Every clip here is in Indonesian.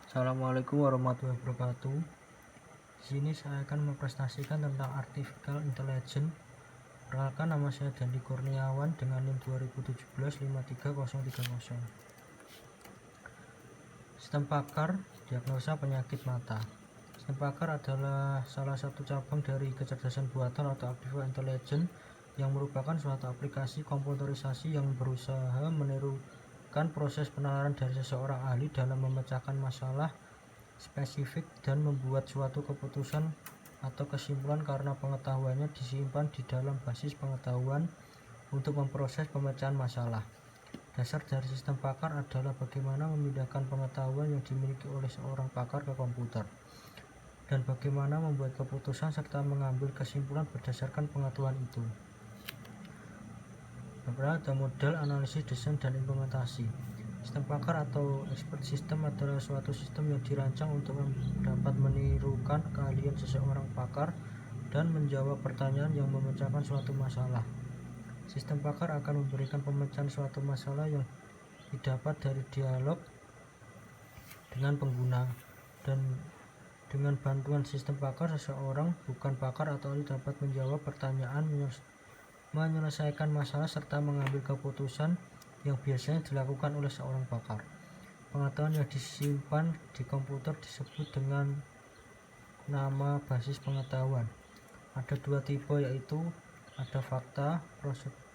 Assalamualaikum warahmatullahi wabarakatuh. Di sini saya akan mempresentasikan tentang Artificial Intelligence. Perkenalkan, nama saya Dandi Kurniawan dengan NIM 2017-53030. Sistem pakar diagnosa penyakit mata. Sistem pakar adalah salah satu cabang dari kecerdasan buatan atau Artificial Intelligence yang merupakan suatu aplikasi komputerisasi yang berusaha menirukan proses penalaran dari seseorang ahli dalam memecahkan masalah spesifik dan membuat suatu keputusan atau kesimpulan karena pengetahuannya disimpan di dalam basis pengetahuan untuk memproses pemecahan masalah. Dasar dari sistem pakar adalah bagaimana memindahkan pengetahuan yang dimiliki oleh seorang pakar ke komputer, dan bagaimana membuat keputusan serta mengambil kesimpulan berdasarkan pengetahuan itu. Beberapa ada model, analisis, desain, dan implementasi. Sistem pakar atau expert system adalah suatu sistem yang dirancang untuk dapat menirukan keahlian seseorang pakar dan menjawab pertanyaan yang memecahkan suatu masalah. Sistem pakar akan memberikan pemecahan suatu masalah yang didapat dari dialog dengan pengguna, dan dengan bantuan sistem pakar, seseorang bukan pakar atau ahli dapat menjawab pertanyaan, menyelesaikan masalah, serta mengambil keputusan yang biasanya dilakukan oleh seorang pakar. Pengetahuan yang disimpan di komputer disebut dengan nama basis pengetahuan. Ada dua tipe, yaitu ada fakta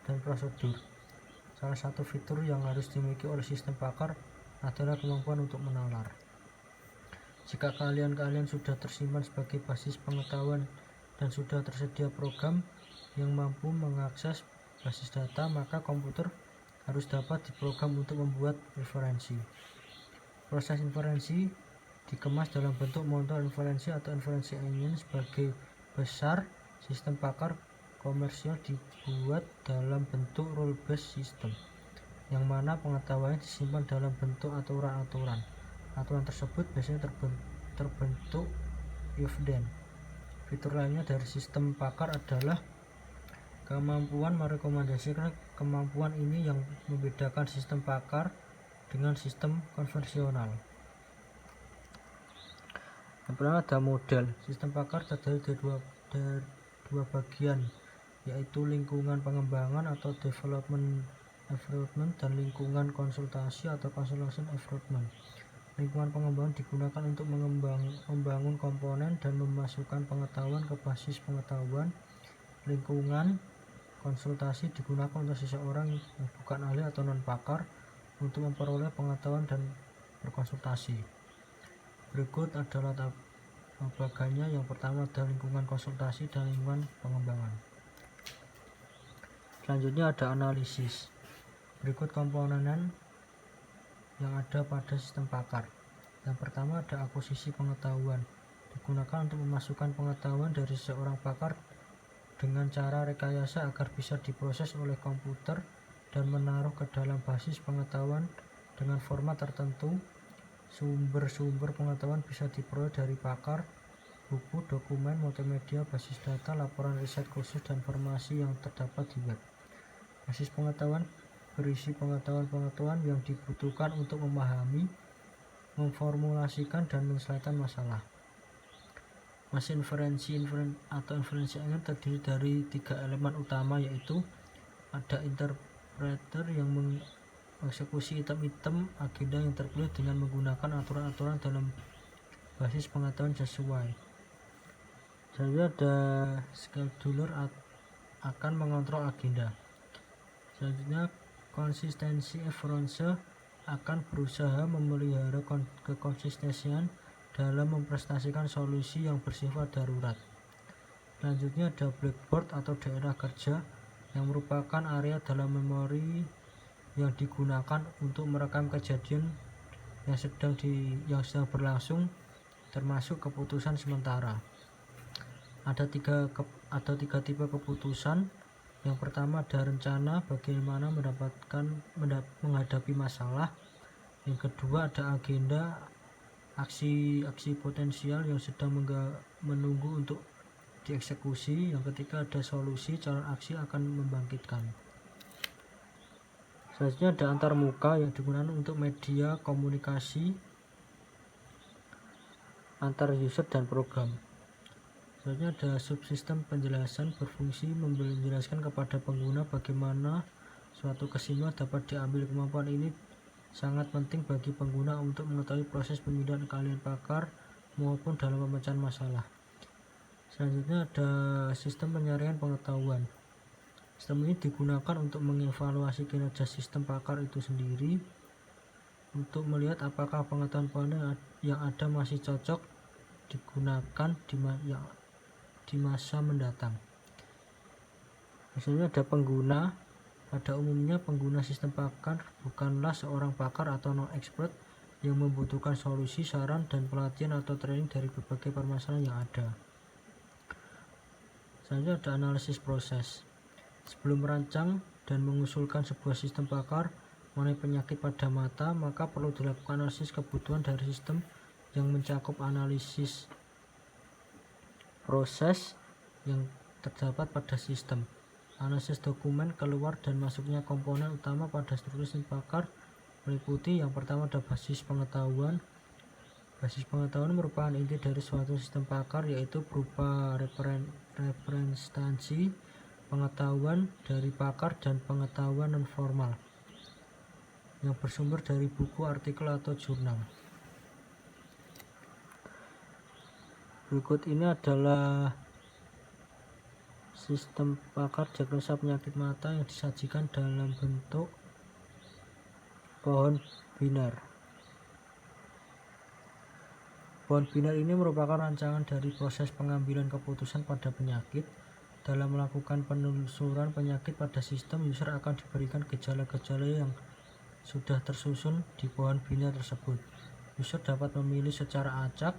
dan prosedur. Salah satu fitur yang harus dimiliki oleh sistem pakar adalah kemampuan untuk menalar. Jika keahlian-keahlian sudah tersimpan sebagai basis pengetahuan dan sudah tersedia program yang mampu mengakses basis data, maka komputer harus dapat diprogram untuk membuat inferensi. Proses inferensi dikemas dalam bentuk motor inferensi atau inferensi engine. Sebagai besar, sistem pakar komersial dibuat dalam bentuk rule-based system, yang mana pengetahuannya disimpan dalam bentuk aturan-aturan. Aturan tersebut biasanya terbentuk if-then. Fitur lainnya dari sistem pakar adalah kemampuan merekomendasikan. Kemampuan ini yang membedakan sistem pakar dengan sistem konvensional. Yang pertama ada model. Sistem pakar terdiri dari dua bagian, yaitu lingkungan pengembangan atau development environment dan lingkungan konsultasi atau consultation environment. Lingkungan pengembangan digunakan untuk membangun komponen dan memasukkan pengetahuan ke basis pengetahuan. Lingkungan konsultasi digunakan untuk seseorang yang bukan ahli atau non-pakar untuk memperoleh pengetahuan dan berkonsultasi. Berikut adalah bagiannya. Yang pertama adalah lingkungan konsultasi dan lingkungan pengembangan. Selanjutnya ada analisis. Berikut komponen yang ada pada sistem pakar. Yang pertama ada akuisisi pengetahuan. Digunakan untuk memasukkan pengetahuan dari seorang pakar dengan cara rekayasa agar bisa diproses oleh komputer dan menaruh ke dalam basis pengetahuan dengan format tertentu. Sumber-sumber pengetahuan bisa diperoleh dari pakar, buku, dokumen, multimedia, basis data, laporan riset khusus, dan informasi yang terdapat di web. Basis pengetahuan berisi pengetahuan-pengetahuan yang dibutuhkan untuk memahami, memformulasikan, dan menyelesaikan masalah. Mesin inferensi atau inferensi engine terdiri dari tiga elemen utama, yaitu ada interpreter yang mengeksekusi item-item agenda yang terpilih dengan menggunakan aturan-aturan dalam basis pengetahuan sesuai. Selanjutnya ada scheduler akan mengontrol agenda. Selanjutnya konsistensi inference akan berusaha memelihara kekonsistensian dalam mempresentasikan solusi yang bersifat darurat. Selanjutnya ada blackboard atau daerah kerja, yang merupakan area dalam memori yang digunakan untuk merekam kejadian yang sedang berlangsung, termasuk keputusan sementara. Ada tiga tipe keputusan. Yang pertama ada rencana, bagaimana menghadapi masalah. Yang kedua ada agenda, aksi potensial yang sedang menunggu untuk dieksekusi. Yang ketiga ada solusi, calon aksi akan membangkitkan. Selanjutnya ada antarmuka yang digunakan untuk media komunikasi antar user dan program. Selanjutnya ada subsistem penjelasan, berfungsi menjelaskan kepada pengguna bagaimana suatu kesimpulan dapat diambil. Kemampuan ini sangat penting bagi pengguna untuk mengetahui proses pemindahan keahlian pakar maupun dalam pemecahan masalah. Selanjutnya ada sistem penyaringan pengetahuan. Sistem ini digunakan untuk mengevaluasi kinerja sistem pakar itu sendiri untuk melihat apakah pengetahuan yang ada masih cocok digunakan di masa mendatang. Misalnya ada pengguna. Pada umumnya pengguna sistem pakar bukanlah seorang pakar atau non-expert yang membutuhkan solusi, saran, dan pelatihan atau training dari berbagai permasalahan yang ada. Selanjutnya ada analisis proses. Sebelum merancang dan mengusulkan sebuah sistem pakar mengenai penyakit pada mata, maka perlu dilakukan analisis kebutuhan dari sistem yang mencakup analisis proses yang terdapat pada sistem, analisis dokumen keluar dan masuknya komponen utama pada struktur sistem pakar meliputi yang pertama ada basis pengetahuan. Basis pengetahuan merupakan inti dari suatu sistem pakar, yaitu berupa representasi pengetahuan dari pakar dan pengetahuan non-formal yang bersumber dari buku, artikel, atau jurnal. Berikut ini adalah sistem pakar diagnosa penyakit mata yang disajikan dalam bentuk pohon binar. Pohon binar ini merupakan rancangan dari proses pengambilan keputusan pada penyakit. Dalam melakukan penelusuran penyakit pada sistem, user akan diberikan gejala-gejala yang sudah tersusun di pohon binar tersebut. User dapat memilih secara acak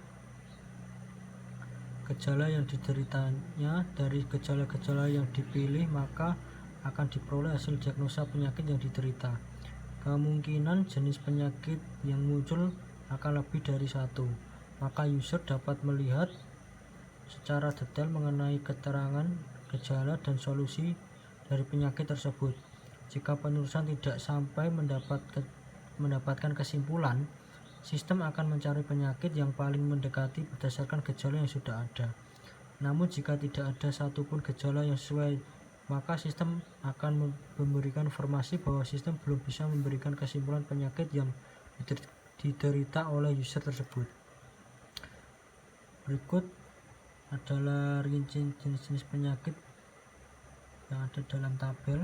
gejala yang dideritanya. Dari gejala-gejala yang dipilih, maka akan diperoleh hasil diagnosa penyakit yang diderita. Kemungkinan jenis penyakit yang muncul akan lebih dari satu, maka user dapat melihat secara detail mengenai keterangan gejala dan solusi dari penyakit tersebut. Jika penelusuran tidak sampai mendapatkan kesimpulan, sistem akan mencari penyakit yang paling mendekati berdasarkan gejala yang sudah ada. Namun jika tidak ada satupun gejala yang sesuai, maka sistem akan memberikan informasi bahwa sistem belum bisa memberikan kesimpulan penyakit yang diderita oleh user tersebut. Berikut adalah rinci jenis-jenis penyakit yang ada dalam tabel.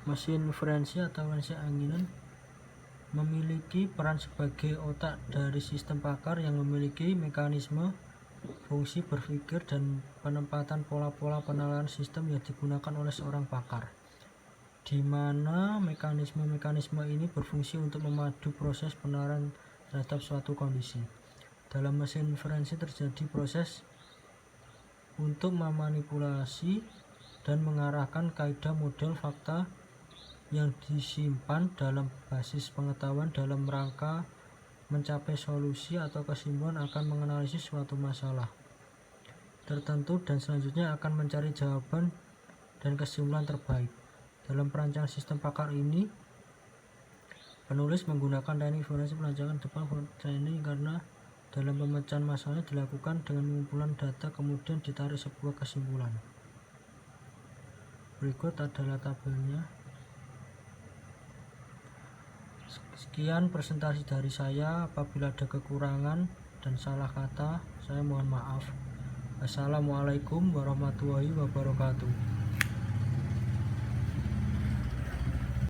Mesin inferensi atau mesin anginan memiliki peran sebagai otak dari sistem pakar yang memiliki mekanisme, fungsi berpikir, dan penempatan pola-pola penilaian sistem yang digunakan oleh seorang pakar, di mana mekanisme-mekanisme ini berfungsi untuk memadu proses penilaian terhadap suatu kondisi. Dalam mesin inferensi terjadi proses untuk memanipulasi dan mengarahkan kaidah model fakta yang disimpan dalam basis pengetahuan dalam rangka mencapai solusi atau kesimpulan akan menganalisis suatu masalah tertentu dan selanjutnya akan mencari jawaban dan kesimpulan terbaik. Dalam perancangan sistem pakar ini, penulis menggunakan teknik inferensi perancangan depan training karena dalam pemecahan masalah dilakukan dengan pengumpulan data kemudian ditarik sebuah kesimpulan. Berikut adalah tabelnya. Sekian presentasi dari saya. Apabila ada kekurangan dan salah kata, saya mohon maaf. Assalamualaikum warahmatullahi wabarakatuh.